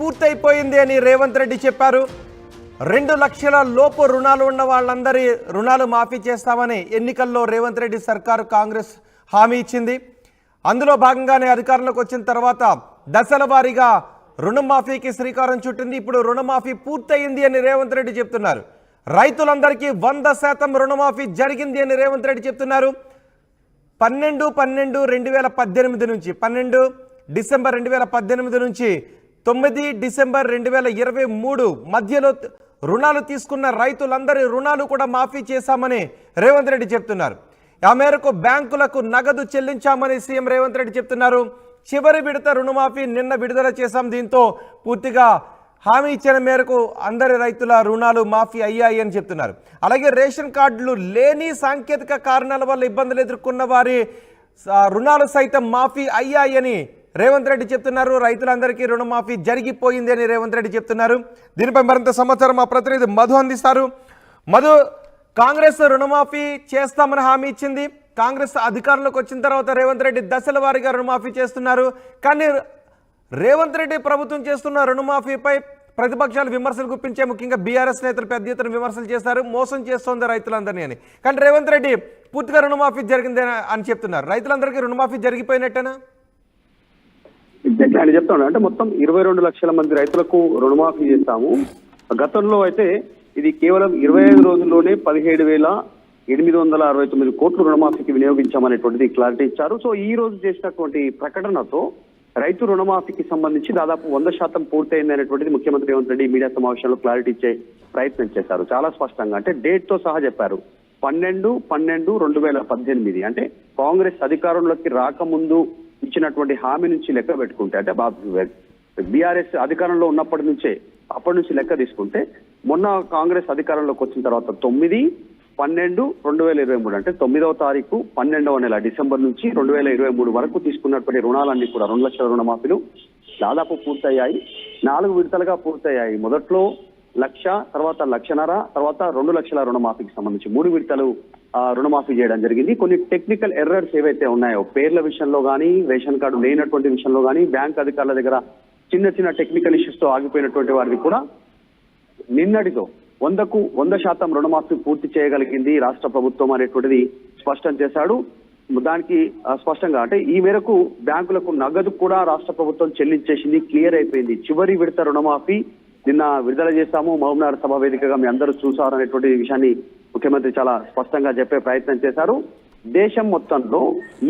పూర్తయిపోయింది అని రేవంత్ రెడ్డి చెప్పారు. 2 లక్షల లోపు రుణాలు ఉన్న వాళ్ళందరి రుణాలు మాఫీ చేస్తామని ఎన్నికల్లో రేవంత్ రెడ్డి సర్కారు కాంగ్రెస్ హామీ ఇచ్చింది. అందులో భాగంగానే అధికారంలోకి వచ్చిన తర్వాత దశల వారీగా రుణమాఫీకి శ్రీకారం చుట్టింది. ఇప్పుడు రుణమాఫీ పూర్తయింది అని రేవంత్ రెడ్డి చెప్తున్నారు. రైతులందరికీ 100% రుణమాఫీ జరిగింది అని రేవంత్ రెడ్డి చెప్తున్నారు. 12/12/2018 నుంచి 12 డిసెంబర్ 2018 నుంచి 9 డిసెంబర్ 2023 మధ్యలో రుణాలు తీసుకున్న రైతులందరి రుణాలు కూడా మాఫీ చేశామని రేవంత్ రెడ్డి చెప్తున్నారు. ఆ మేరకు బ్యాంకులకు నగదు చెల్లించామని సీఎం రేవంత్ రెడ్డి చెప్తున్నారు. చివరి విడత రుణమాఫీ నిన్న విడుదల చేశాం. దీంతో పూర్తిగా హామీ ఇచ్చిన మేరకు అందరి రైతుల రుణాలు మాఫీ అయ్యాయి అని చెప్తున్నారు. అలాగే రేషన్ కార్డులు లేని సాంకేతిక కారణాల వల్ల ఇబ్బందులు ఎదుర్కొన్న వారి రుణాలు సైతం మాఫీ అయ్యాయి అని రేవంత్ రెడ్డి చెప్తున్నారు. రైతులందరికీ రుణమాఫీ జరిగిపోయింది అని రేవంత్ రెడ్డి చెప్తున్నారు. దీనిపై మరింత సమాచారం మా ప్రతినిధి మధు అందిస్తారు. మధు, కాంగ్రెస్ రుణమాఫీ చేస్తామని హామీ ఇచ్చింది. కాంగ్రెస్ అధికారంలోకి వచ్చిన తర్వాత రేవంత్ రెడ్డి దశల వారీగా రుణమాఫీ చేస్తున్నారు. కానీ రేవంత్ రెడ్డి ప్రభుత్వం చేస్తున్న రుణమాఫీపై ప్రతిపక్షాలు విమర్శలు గుప్పించే, ముఖ్యంగా బీఆర్ఎస్ నేతలు పెద్ద ఎత్తున విమర్శలు చేస్తారు. మోసం చేస్తోంది రైతులందరినీ అని. కానీ రేవంత్ రెడ్డి పూర్తిగా రుణమాఫీ జరిగింది అని చెప్తున్నారు. రైతులందరికీ రుణమాఫీ జరిగిపోయినట్టేనా? ఎగ్జాక్ట్లీ ఆయన చెప్తాను. అంటే మొత్తం 22 లక్షల మంది రైతులకు రుణమాఫీ చేస్తాము. గతంలో అయితే ఇది కేవలం 25 రోజుల్లోనే 17,869 కోట్లు రుణమాఫీకి వినియోగించామనేటువంటిది క్లారిటీ ఇచ్చారు. సో ఈ రోజు చేసినటువంటి ప్రకటనతో రైతు రుణమాఫీకి సంబంధించి దాదాపు 100% పూర్తయింది అనేటువంటిది ముఖ్యమంత్రి రేవంత్ రెడ్డి మీడియా సమావేశంలో క్లారిటీ ఇచ్చే ప్రయత్నం చేశారు. చాలా స్పష్టంగా అంటే డేట్ తో సహా చెప్పారు. 12/12/2018 అంటే కాంగ్రెస్ అధికారంలోకి రాకముందు ఇచ్చినటువంటి హామీ నుంచి లెక్క పెట్టుకుంటే, అంటే బీఆర్ఎస్ అధికారంలో ఉన్నప్పటి నుంచే అప్పటి నుంచి లెక్క తీసుకుంటే మొన్న కాంగ్రెస్ అధికారంలోకి వచ్చిన తర్వాత 9/12/2023 అంటే 9వ తారీఖు 12వ నెల డిసెంబర్ నుంచి 2023 వరకు తీసుకున్నటువంటి రుణాలన్నీ కూడా 2 లక్షల రుణమాఫీలు దాదాపు పూర్తయ్యాయి. 4 విడతలుగా పూర్తయ్యాయి. మొదట్లో 1,00,000, తర్వాత 1,50,000, తర్వాత 2 లక్షల రుణమాఫీకి సంబంధించి 3 విడతలు రుణమాఫీ చేయడం జరిగింది. కొన్ని టెక్నికల్ ఎర్రర్స్ ఏవైతే ఉన్నాయో పేర్ల విషయంలో కానీ, రేషన్ కార్డు లేనటువంటి విషయంలో కానీ, బ్యాంక్ అధికారుల దగ్గర చిన్న చిన్న టెక్నికల్ ఇష్యూస్ తో ఆగిపోయినటువంటి వారిని కూడా నిన్నటితో 100% రుణమాఫీ పూర్తి చేయగలిగింది రాష్ట్ర ప్రభుత్వం అనేటువంటిది స్పష్టం చేశాడు. దానికి స్పష్టంగా అంటే ఈ మేరకు బ్యాంకులకు నగదు కూడా రాష్ట్ర ప్రభుత్వం చెల్లించేసింది, క్లియర్ అయిపోయింది. చివరి విడత రుణమాఫీ నిన్న విడుదల చేశాము, మహబూబ్నగర్ సభ వేదికగా మీ అందరూ చూసారు అనేటువంటి విషయాన్ని ముఖ్యమంత్రి చాలా స్పష్టంగా చెప్పే ప్రయత్నం చేశారు. దేశం మొత్తంలో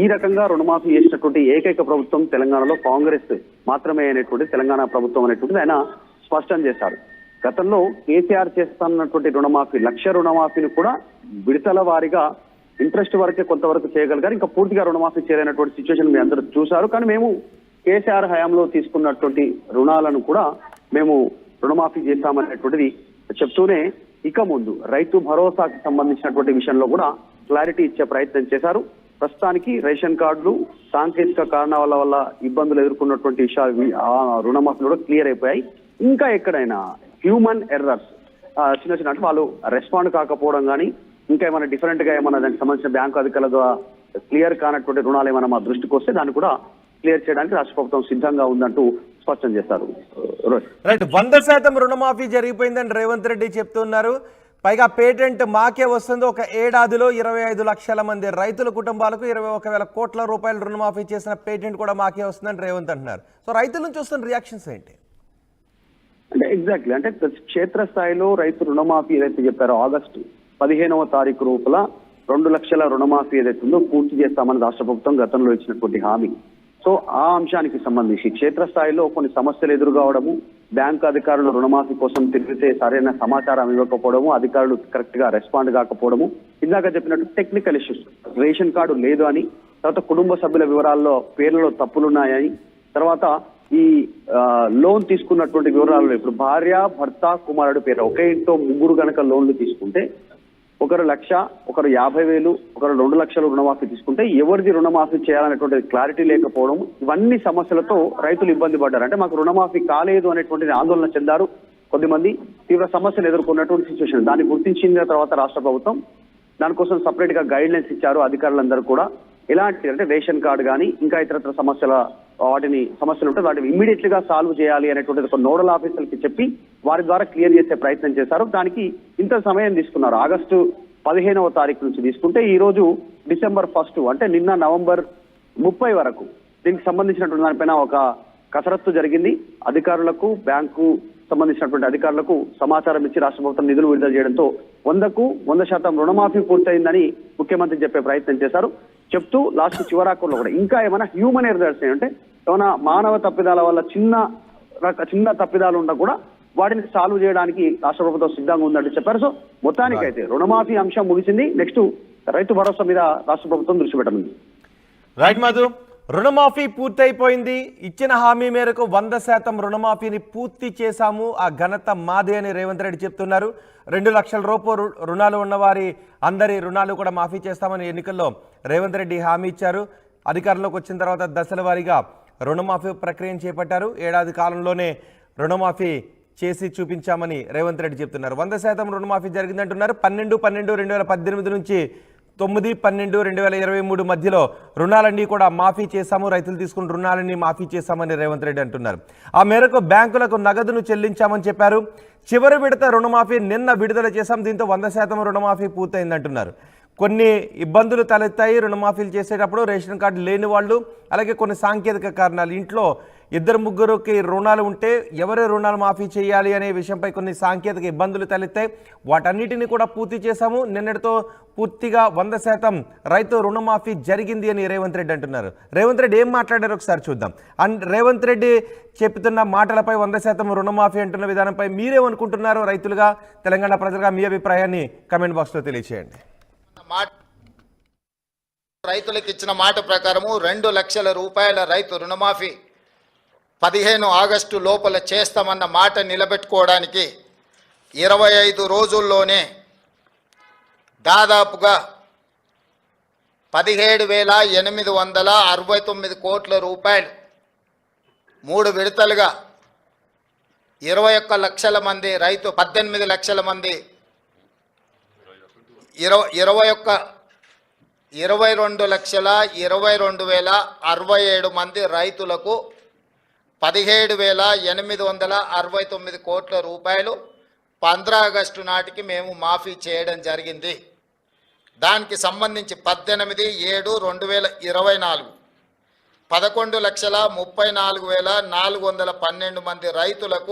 ఈ రకంగా రుణమాఫీ చేసినటువంటి ఏకైక ప్రభుత్వం తెలంగాణలో కాంగ్రెస్ మాత్రమే అనేటువంటి తెలంగాణ ప్రభుత్వం అనేటువంటిది ఆయన స్పష్టం చేశారు. గతంలో కేసీఆర్ చేస్తున్నటువంటి రుణమాఫీ 1,00,000 రుణమాఫీని కూడా విడతల వారీగా ఇంట్రెస్ట్ వరకే కొంతవరకు చేయగలిగారు. ఇంకా పూర్తిగా రుణమాఫీ చేయలేనటువంటి సిచ్యువేషన్ మీ అందరూ చూశారు. కానీ మేము కేసీఆర్ హయాంలో తీసుకున్నటువంటి రుణాలను కూడా మేము రుణమాఫీ చేశామనేటువంటిది చెప్తూనే ఇక ముందు రైతు భరోసాకి సంబంధించినటువంటి విషయంలో కూడా క్లారిటీ ఇచ్చే ప్రయత్నం చేశారు. ప్రస్తుతానికి రేషన్ కార్డులు సాంకేతిక కారణాల వల్ల ఇబ్బందులు ఎదుర్కొన్నటువంటి విషయాలు రుణమాఫీలు కూడా క్లియర్ అయిపోయాయి. ఇంకా ఎక్కడైనా హ్యూమన్ ఎర్రర్స్ చిన్న చిన్న అంటే వాళ్ళు రెస్పాండ్ కాకపోవడం కానీ, ఇంకా ఏమైనా డిఫరెంట్ గా ఏమైనా దానికి సంబంధించిన బ్యాంకు అధికారుల ద్వారా క్లియర్ కానటువంటి రుణాలు ఏమైనా మా దృష్టికి వస్తే దాన్ని కూడా క్లియర్ చేయడానికి రాష్ట్ర ప్రభుత్వం సిద్ధంగా ఉందంటూ స్పష్టం చేశారు. రైట్, 100% రుణమాఫీ జరిగిపోయిందని రేవంత్ రెడ్డి చెప్తున్నారు. పైగా పేటెంట్ మాకే వస్తుంది. ఒక ఏడాదిలో 25 లక్షల మంది రైతుల కుటుంబాలకు 21,000 కోట్ల రూపాయలు రుణమాఫీ చేసిన పేటెంట్ కూడా మాకే వస్తుందని రేవంత్ అంటున్నారు. సో రైతుల నుంచి వస్తున్న రియాక్షన్స్ ఏంటి? అంటే ఎగ్జాక్ట్లీ అంటే క్షేత్రస్థాయిలో రైతు రుణమాఫీ ఏదైతే చెప్పారో ఆగస్టు 15వ తారీఖు రూపల 2 లక్షల రుణమాఫీ ఏదైతే ఉందో పూర్తి చేస్తామని రాష్ట్ర ప్రభుత్వం గతంలో ఇచ్చినటువంటి హామీ. సో ఆ అంశానికి సంబంధించి క్షేత్రస్థాయిలో కొన్ని సమస్యలు ఎదురుకావడము, బ్యాంకు అధికారులు రుణమాఫీ కోసం తిరిగితే సరైన సమాచారం ఇవ్వకపోవడము, అధికారులు కరెక్ట్ గా రెస్పాండ్ కాకపోవడము, ఇందాక చెప్పినట్టు టెక్నికల్ ఇష్యూస్, రేషన్ కార్డు లేదు అని, తర్వాత కుటుంబ సభ్యుల వివరాల్లో పేర్లలో తప్పులున్నాయని, తర్వాత ఈ లోన్ తీసుకున్నటువంటి వివరాలు ఇప్పుడు భార్య, భర్త, కుమారుడు పేరు ఒకే ఇంట్లో 3 గనక లోన్లు తీసుకుంటే ఒకరు 1,00,000, ఒకరు 50,000, ఒకరు 2 లక్షలు రుణమాఫీ తీసుకుంటే ఎవరిది రుణమాఫీ చేయాలనేటువంటి క్లారిటీ లేకపోవడం, ఇవన్నీ సమస్యలతో రైతులు ఇబ్బంది పడ్డారు. అంటే మాకు రుణమాఫీ కాలేదు అనేటువంటి ఆందోళన చెందారు. కొద్దిమంది తీవ్ర సమస్యలు ఎదుర్కొన్నటువంటి సిచ్యువేషన్. దాన్ని గుర్తించిన తర్వాత రాష్ట్ర ప్రభుత్వం దానికోసం సపరేట్ గా గైడ్ లైన్స్ ఇచ్చారు అధికారులందరూ కూడా. ఎలాంటి అంటే రేషన్ కార్డు కానీ ఇంకా ఇతరత్ర సమస్యలు ఉంటే వాటిని ఇమ్మీడియట్ గా సాల్వ్ చేయాలి అనేటువంటిది ఒక నోడల్ ఆఫీసర్కి చెప్పి వారి ద్వారా క్లియర్ చేసే ప్రయత్నం చేశారు. దానికి ఇంత సమయం తీసుకున్నారు. ఆగస్టు 15వ తారీఖు నుంచి తీసుకుంటే ఈ రోజు డిసెంబర్ 1 అంటే నిన్న నవంబర్ 30 వరకు దీనికి సంబంధించినటువంటి దానిపైన ఒక కసరత్తు జరిగింది. అధికారులకు బ్యాంకు సంబంధించినటువంటి అధికారులకు సమాచారం ఇచ్చి రాష్ట్ర ప్రభుత్వం నిధులు విడుదల చేయడంతో 100% రుణమాఫీ పూర్తయిందని ముఖ్యమంత్రి చెప్పే ప్రయత్నం చేశారు. చెప్తూ లాస్ట్ చివరాకుల్లో కూడా ఇంకా ఏమైనా హ్యూమన్ ఎర్రర్స్ అంటే ఏమైనా మానవ తప్పిదాల వల్ల చిన్న తప్పిదాలు ఉన్నా కూడా వాటిని సాల్వ్ చేయడానికి రాష్ట్ర ప్రభుత్వం సిద్ధంగా ఉందంటే చెప్పారు. సో మొత్తానికైతే రుణమాఫీ అంశం ముగిసింది. నెక్స్ట్ రైతు భరోసా మీద రాష్ట్ర ప్రభుత్వం దృష్టి పెట్టనుంది. రైట్ మధు, రుణమాఫీ పూర్తయిపోయింది. ఇచ్చిన హామీ మేరకు 100% రుణమాఫీని పూర్తి చేశాము, ఆ ఘనత మాదే అని రేవంత్ రెడ్డి చెప్తున్నారు. 2 లక్షల రూపాయలు రుణాలు ఉన్నవారి అందరి రుణాలు కూడా మాఫీ చేస్తామని ఎన్నికల్లో రేవంత్ రెడ్డి హామీ ఇచ్చారు. అధికారంలోకి వచ్చిన తర్వాత దశల వారీగా రుణమాఫీ ప్రక్రియను చేపట్టారు. ఏడాది కాలంలోనే రుణమాఫీ చేసి చూపించామని రేవంత్ రెడ్డి చెప్తున్నారు. 100% రుణమాఫీ జరిగిందంటున్నారు. 12/12/2018 నుంచి 9/12/2023 మధ్యలో రుణాలన్నీ కూడా మాఫీ చేశాము, రైతులు తీసుకున్న రుణాలన్నీ మాఫీ చేశామని రేవంత్ రెడ్డి అంటున్నారు. ఆ మేరకు బ్యాంకులకు నగదును చెల్లించామని చెప్పారు. చివరి విడత రుణమాఫీ నిన్న విడుదల చేశాం. దీంతో 100% రుణమాఫీ పూర్తయిందంటున్నారు. కొన్ని ఇబ్బందులు తలెత్తాయి రుణమాఫీలు చేసేటప్పుడు. రేషన్ కార్డు లేని వాళ్ళు, అలాగే కొన్ని సాంకేతిక కారణాలు, ఇంట్లో 2-3కి రుణాలు ఉంటే ఎవరే రుణాలు మాఫీ చేయాలి అనే విషయంపై కొన్ని సాంకేతిక ఇబ్బందులు తలెత్తాయి. వాటన్నిటిని కూడా పూర్తి చేశాము. నిన్నటితో పూర్తిగా 100% రైతు రుణమాఫీ జరిగింది అని రేవంత్ రెడ్డి అంటున్నారు. రేవంత్ రెడ్డి ఏం మాట్లాడారో ఒకసారి చూద్దాం. అండ్ రేవంత్ రెడ్డి చెప్తున్న మాటలపై 100% రుణమాఫీ అంటున్న విధానంపై మీరేమనుకుంటున్నారో రైతులుగా, తెలంగాణ ప్రజలుగా మీ అభిప్రాయాన్ని కమెంట్ బాక్స్లో తెలియజేయండి. రైతులకు ఇచ్చిన మాట ప్రకారము 2 లక్షల రూపాయల రైతు రుణమాఫీ 15 ఆగస్టు లోపల చేస్తామన్న మాట నిలబెట్టుకోవడానికి 25 రోజుల్లోనే దాదాపుగా 17,869 కోట్ల రూపాయలు 3 విడతలుగా 21 లక్షల మంది రైతు 18 లక్షల మంది 22,22,067 మంది రైతులకు 17,869 కోట్ల రూపాయలు 15 ఆగస్టు నాటికి మేము మాఫీ చేయడం జరిగింది. దానికి సంబంధించి 18/7/2024 11,34,412 మంది రైతులకు